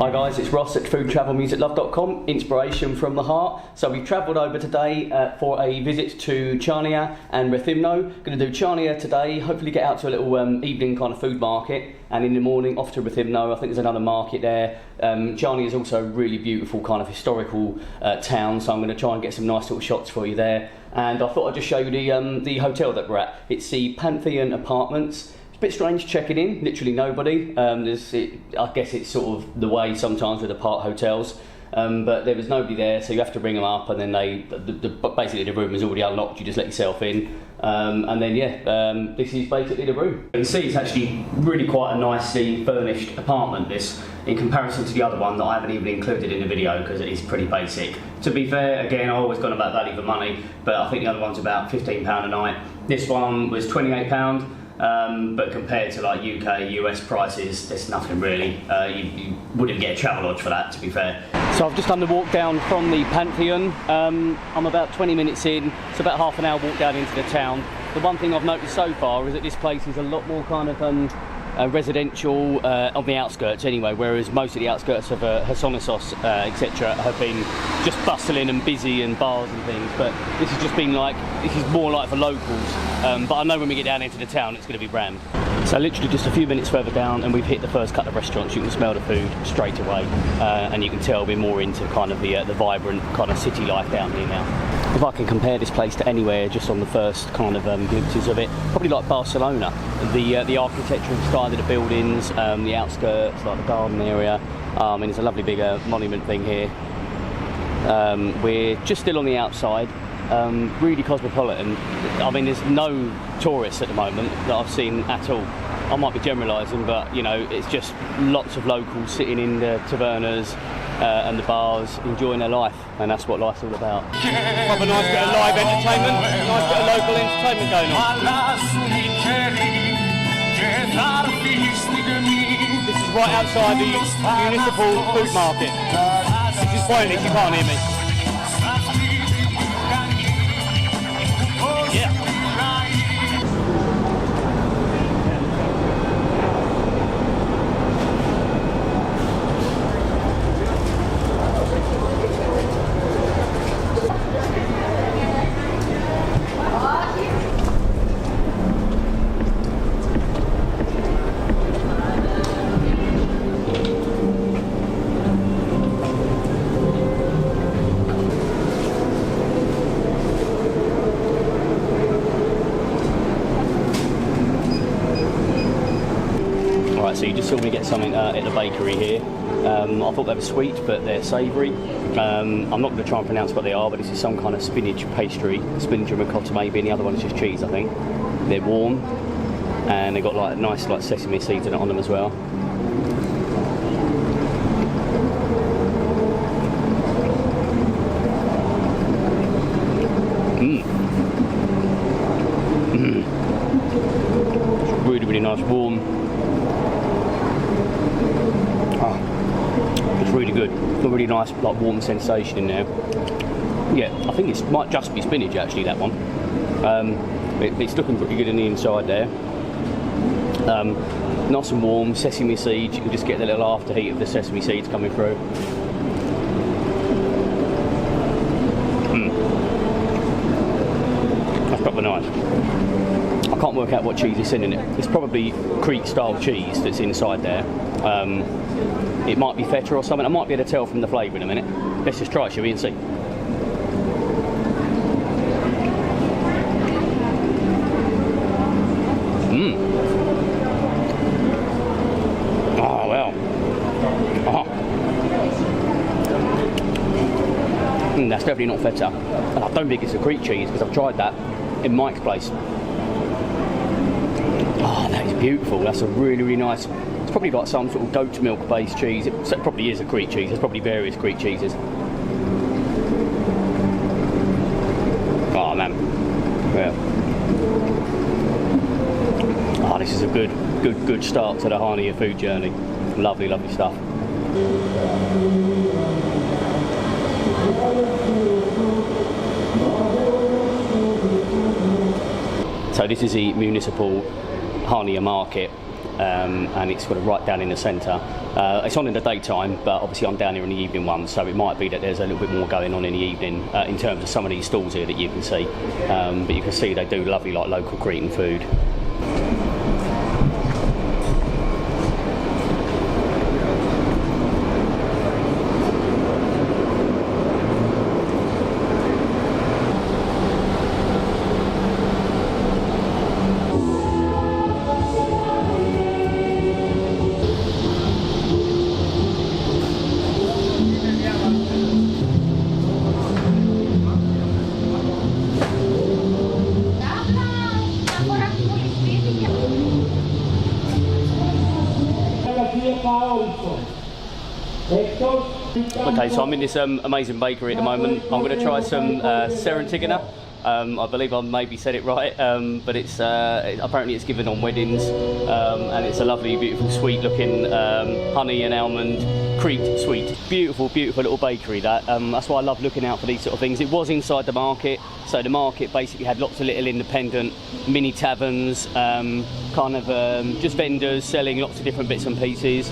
Hi guys, it's Ross at FoodTravelMusicLove.com, inspiration from the heart. So we've travelled over today for a visit to CHANIA and RETHYMNO. Going to do CHANIA today, hopefully get out to a little evening kind of food market, and in the morning off to RETHYMNO. I think there's another market there. CHANIA is also a really beautiful kind of historical town, so I'm going to try and get some nice little shots for you there. And I thought I'd just show you the hotel that we're at. It's the PANTHEON apartments. Bit strange checking in, literally nobody. I guess it's sort of the way sometimes with apart hotels, but there was nobody there, so you have to ring them up, and then basically the room is already unlocked. You just let yourself in, and then this is basically the room. You can see it's actually really quite a nicely furnished apartment, this, in comparison to the other one that I haven't even included in the video because it is pretty basic. To be fair, again, I've always gone about value for money, but I think the other one's about £15 a night. This one was £28. But compared to like UK, US prices, there's nothing really. You wouldn't get a travel lodge for that, to be fair. So I've just done the walk down from the Pantheon. I'm about 20 minutes in. It's about half an hour walk down into the town. The one thing I've noticed so far is that this place is a lot more kind of residential on the outskirts anyway, whereas most of the outskirts of Hessonissos, etc. have been just bustling and busy and bars and things, but this has just been like, this is more like for locals, but I know when we get down into the town it's going to be rammed. So literally just a few minutes further down and we've hit the first couple of restaurants. You can smell the food straight away, and you can tell we're more into kind of the vibrant kind of city life down here now. If I can compare this place to anywhere just on the first kind of glimpses of it, probably like Barcelona. The architectural style of the buildings, the outskirts, like the garden area. I mean, there's a lovely big monument thing here. We're just still on the outside, really cosmopolitan. I mean, there's no tourists at the moment that I've seen at all. I might be generalising, but you know, it's just lots of locals sitting in the tavernas and the bars, enjoying their life, and that's what life's all about. Have a nice bit of live entertainment, nice bit of local entertainment going on. This is right outside the municipal food market. This is pointless, you can't hear me. So you just saw me get something at the bakery here. I thought they were sweet, but they're savoury. I'm not going to try and pronounce what they are, but this is some kind of spinach pastry, spinach and ricotta maybe, and the other one is just cheese, I think. They're warm, and they've got like nice like sesame seeds on them as well. It's really, really nice, warm. It's really good. Got a really nice, like, warm sensation in there. Yeah, I think it might just be spinach actually, that one. It's looking pretty good in the inside there. Nice and warm, sesame seeds. You can just get the little after heat of the sesame seeds coming through. That's proper nice. I can't work out what cheese is in it. It's probably Crete style cheese that's inside there. It might be feta or something. I might be able to tell from the flavour in a minute. Let's just try it, shall we, and see. Oh, well. That's definitely not feta. And I don't think it's a Crete cheese because I've tried that in Mike's place. Oh, that is beautiful. That's a really, really nice. It's probably like some sort of goat milk based cheese. It probably is a Crete cheese. There's probably various Crete cheeses. Oh man, yeah. Oh, this is a good start to the CHANIA food journey. Lovely, lovely stuff. So this is the municipal CHANIA market. and it's sort of right down in the centre. It's on in the daytime, but obviously I'm down here in the evening one, so it might be that there's a little bit more going on in the evening in terms of some of these stalls here that you can see. But you can see they do lovely like local Cretan food. Okay, so I'm in this amazing bakery at the moment. I'm going to try some Serentigena. I believe I maybe said it right, but it's apparently it's given on weddings, and it's a lovely, beautiful, sweet-looking honey and almond Crete sweet. Beautiful, beautiful little bakery. That's why I love looking out for these sort of things. It was inside the market, so the market basically had lots of little independent mini taverns, just vendors selling lots of different bits and pieces.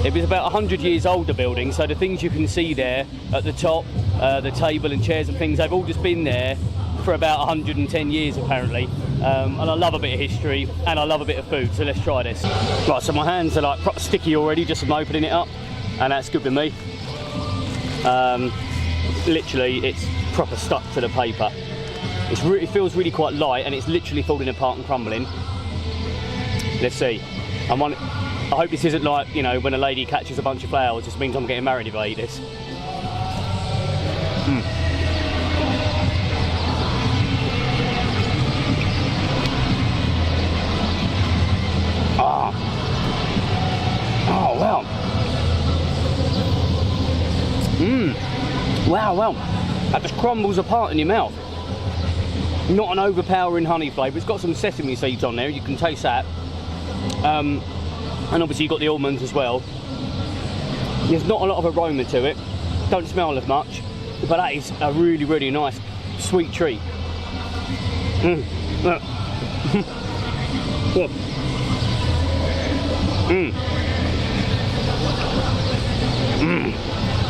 It was about 100 years old, the building, so the things you can see there at the top, the table and chairs and things, they've all just been there for about 110 years apparently. And I love a bit of history and I love a bit of food, so let's try this. Right, so my hands are like proper sticky already just from opening it up, and that's good with me. Literally, it's proper stuck to the paper. It feels really quite light, and it's literally falling apart and crumbling. Let's see. I hope this isn't like, you know, when a lady catches a bunch of flowers, it just means I'm getting married if I eat this. Oh, wow. Wow. That just crumbles apart in your mouth. Not an overpowering honey flavour. It's got some sesame seeds on there, you can taste that. And obviously you've got the almonds as well. There's not a lot of aroma to it, don't smell as much, but that is a really, really nice sweet treat.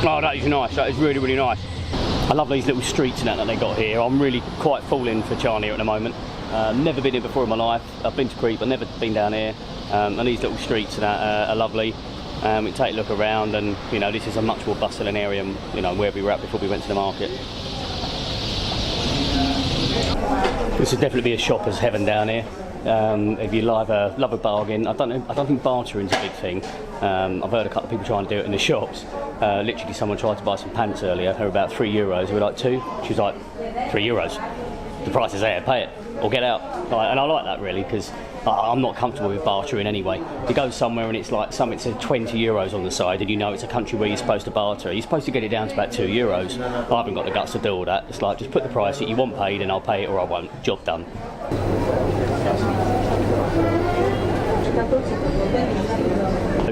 Oh, that is nice, that is really, really nice. I love these little streets and that they got here. I'm really quite falling for CHANIA at the moment. Never been here before in my life. I've been to Crete, but never been down here. And these little streets and that are lovely. We can take a look around, and you know, this is a much more bustling area, you know, where we were at before we went to the market. This would definitely be a shopper's heaven down here. If you love a bargain, I don't think bartering's a big thing. I've heard a couple of people trying to do it in the shops. Literally, someone tried to buy some pants earlier. They were about €3. We were like, 2. She was like, €3. The price is there, pay it or get out. And I like that really, because I'm not comfortable with bartering anyway. You go somewhere and it's like something says €20 on the side, and you know it's a country where you're supposed to barter. You're supposed to get it down to about €2. I haven't got the guts to do all that. It's like, just put the price that you want paid and I'll pay it or I won't. Job done.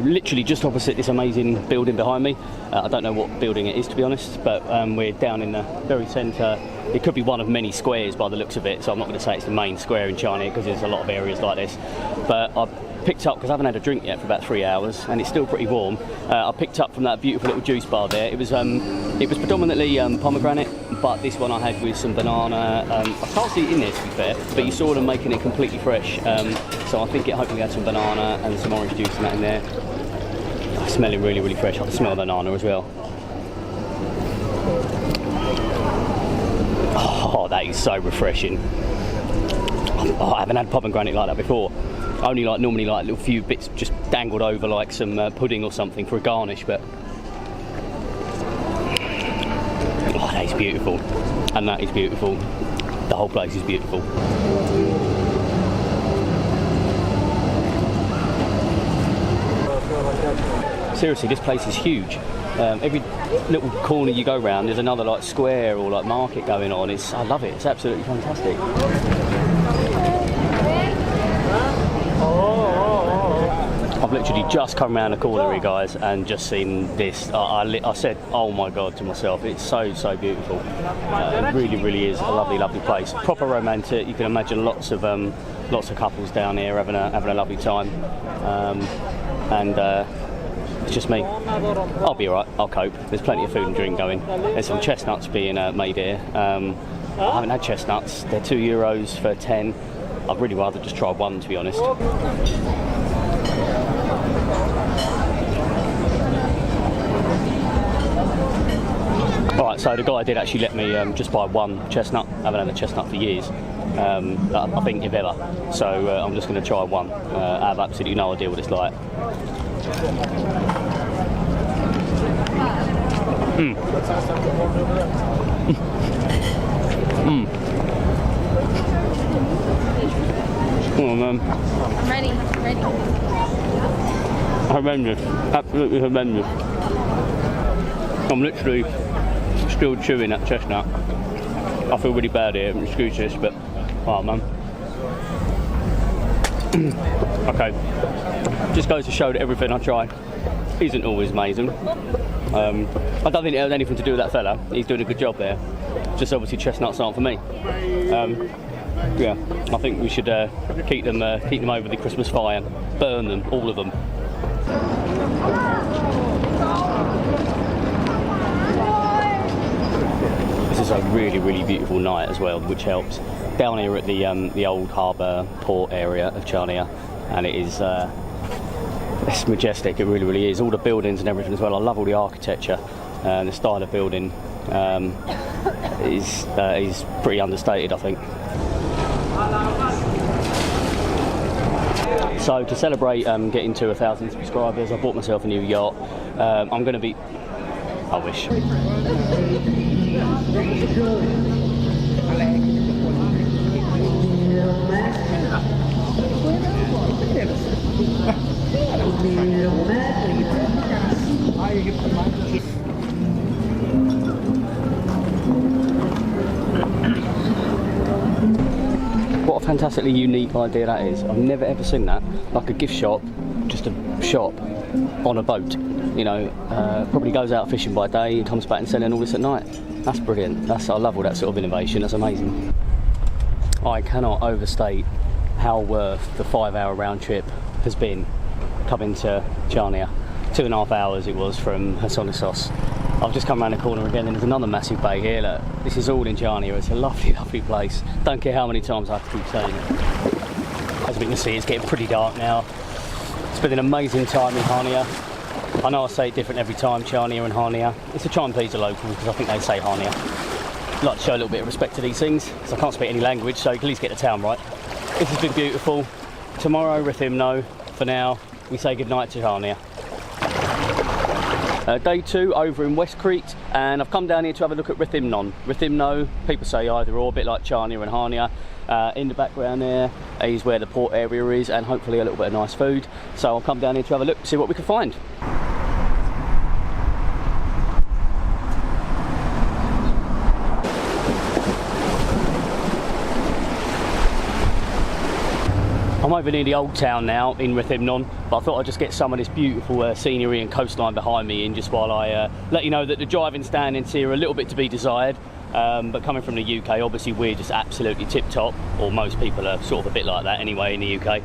Literally just opposite this amazing building behind me. I don't know what building it is, to be honest, but we're down in the very centre. It could be one of many squares by the looks of it, so I'm not going to say it's the main square in CHANIA, because there's a lot of areas like this. But I picked up, because I haven't had a drink yet for about 3 hours and it's still pretty warm, I picked up from that beautiful little juice bar there. It was predominantly pomegranate, but this one I had with some banana. I can't see it in there, to be fair, but you saw them making it completely fresh, so I think it hopefully had some banana and some orange juice and that in there. It's smelling really, really fresh. I can smell the banana as well. Oh, that is so refreshing. Oh, I haven't had pomegranate like that before. Only like normally like little few bits just dangled over like some pudding or something for a garnish, but oh, that is beautiful. And that is beautiful. The whole place is beautiful. Seriously, this place is huge. Every little corner you go round, there's another like square or like market going on. I love it. It's absolutely fantastic. I've literally just come around the corner here, guys, and just seen this. I said, oh my god, to myself, it's so beautiful. It really is a lovely place. Proper romantic. You can imagine lots of couples down here having a lovely time. It's just me. I'll be alright, I'll cope. There's plenty of food and drink going. There's some chestnuts being made here. I haven't had chestnuts. They're €2 for 10. I'd really rather just try one, to be honest. Alright, so the guy did actually let me just buy one chestnut. I haven't had a chestnut for years. I think if ever. So I'm just going to try one. I have absolutely no idea what it's like. Oh man. I'm ready. Horrendous. Absolutely horrendous. I'm literally still chewing that chestnut. I feel really bad here, excuse this, but oh man. Okay. Just goes to show that everything I try isn't always amazing. I don't think it has anything to do with that fella. He's doing a good job there. Just obviously chestnuts aren't for me. Yeah, I think we should keep them over the Christmas fire. Burn them, all of them. This is a really beautiful night as well, which helps. Down here at the old harbour port area of CHANIA, and it is it's majestic. It really is. All the buildings and everything as well. I love all the architecture and the style of building. Is pretty understated, I think. So to celebrate getting to 1,000 subscribers, I bought myself a new yacht. I'm going to be... I wish. What a fantastically unique idea that is. I've never ever seen that. Like a gift shop, just a shop on a boat. You know, probably goes out fishing by day and comes back and selling all this at night. That's brilliant. I love all that sort of innovation. That's amazing. I cannot overstate how worth the 5-hour round trip has been coming to CHANIA. 2.5 hours it was from Hersonissos. I've just come around the corner again and there's another massive bay here. Look, this is all in CHANIA. It's a lovely place. Don't care how many times I have to keep saying it. As we can see, it's getting pretty dark now. It's been an amazing time in Hania. I know I say it different every time, CHANIA and Hania. It's a try and please the locals because I think they say Hania. I'd like to show a little bit of respect to these things because I can't speak any language, so you can at least get the town right. This has been beautiful. Tomorrow, RETHYMNO. For now, we say goodnight to Hania. Day 2 over in West Crete, and I've come down here to have a look at RETHYMNON. RETHYMNO, people say either or, a bit like CHANIA and Hania. In the background there is where the port area is, and hopefully a little bit of nice food. So I'll come down here to have a look, see what we can find. I'm over near the old town now in RETHYMNON, but I thought I'd just get some of this beautiful scenery and coastline behind me in just while I let you know that the driving standards here are a little bit to be desired. But coming from the UK, obviously we're just absolutely tip-top, or most people are sort of a bit like that anyway in the UK.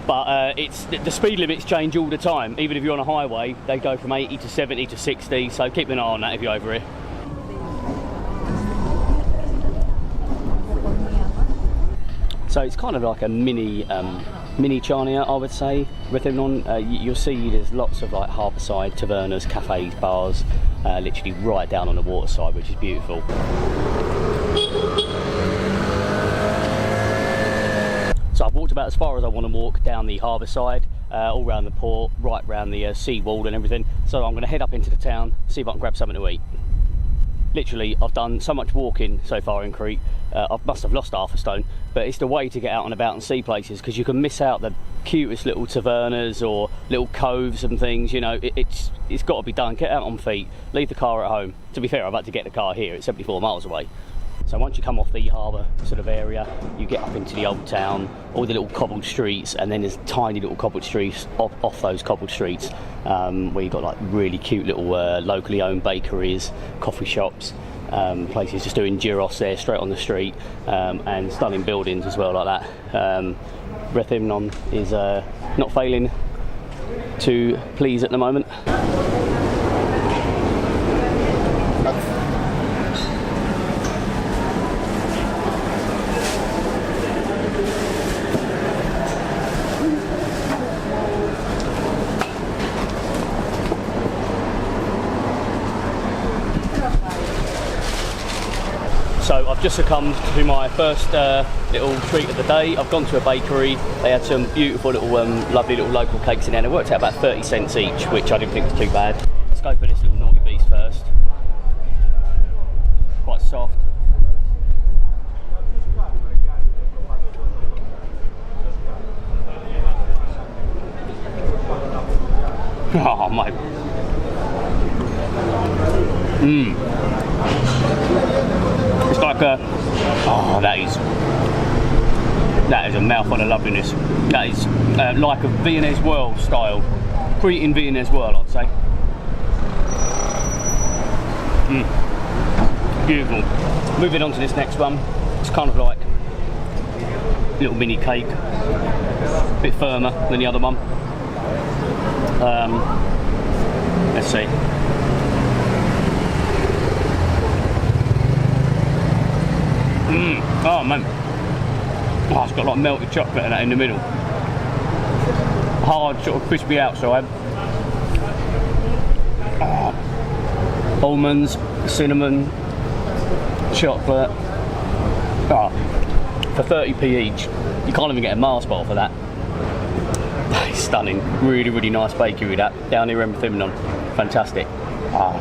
But it's the speed limits change all the time. Even if you're on a highway, they go from 80 to 70 to 60, so keep an eye on that if you're over here. So it's kind of like a mini CHANIA, I would say. RETHYMNON, you'll see there's lots of like harbourside tavernas, cafes, bars, literally right down on the waterside, which is beautiful. So I've walked about as far as I want to walk down the harbour side, all around the port, right round the sea wall and everything. So I'm going to head up into the town, see if I can grab something to eat. Literally, I've done so much walking so far in Crete, I must have lost half a stone, but it's the way to get out and about and see places, because you can miss out the cutest little tavernas or little coves and things. You know, it's got to be done. Get out on feet, leave the car at home. To be fair, I've had to get the car here, it's 74 miles away. So once you come off the harbour sort of area, you get up into the old town, all the little cobbled streets, and then there's tiny little cobbled streets off those cobbled streets, where you've got like really cute little locally owned bakeries, coffee shops, places just doing gyros there straight on the street, and stunning buildings as well like that. RETHYMNO is not failing to please at the moment. So I've just succumbed to my first little treat of the day. I've gone to a bakery. They had some beautiful little, lovely little local cakes in there. They worked out about 30 cents each, which I didn't think was too bad. Let's go for this little naughty beast first. Quite soft. Oh my. It's like a, oh, that is a mouthful of loveliness. That is like a Viennese whirl style, Cretan Viennese whirl, I'd say. Beautiful. Moving on to this next one. It's kind of like a little mini cake, a bit firmer than the other one. Let's see. Oh man, oh, it's got like melted chocolate in that in the middle. Hard, sort of crispy outside. Oh. Almonds, cinnamon, chocolate. Oh. For 30p each, you can't even get a Mars bar for that. That is stunning. Really, really nice bakery that down here in RETHYMNO. Fantastic. Oh.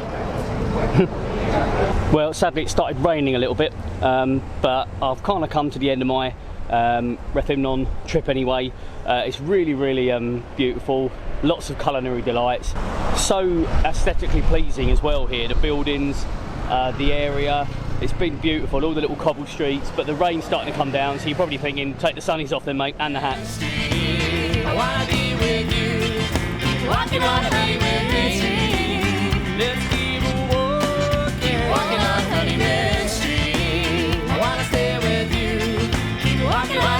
Well, sadly it started raining a little bit, but I've kind of come to the end of my RETHYMNO trip anyway. It's really, really beautiful. Lots of culinary delights. So aesthetically pleasing as well here. The buildings, the area. It's been beautiful, all the little cobbled streets, but the rain's starting to come down, so you're probably thinking, take the sunnies off then, mate, and the hats. I wanna be with you. Walking on a be with me. Let's keep walking. Walking on Honeymoon Street. I wanna stay with you. Keep walking on.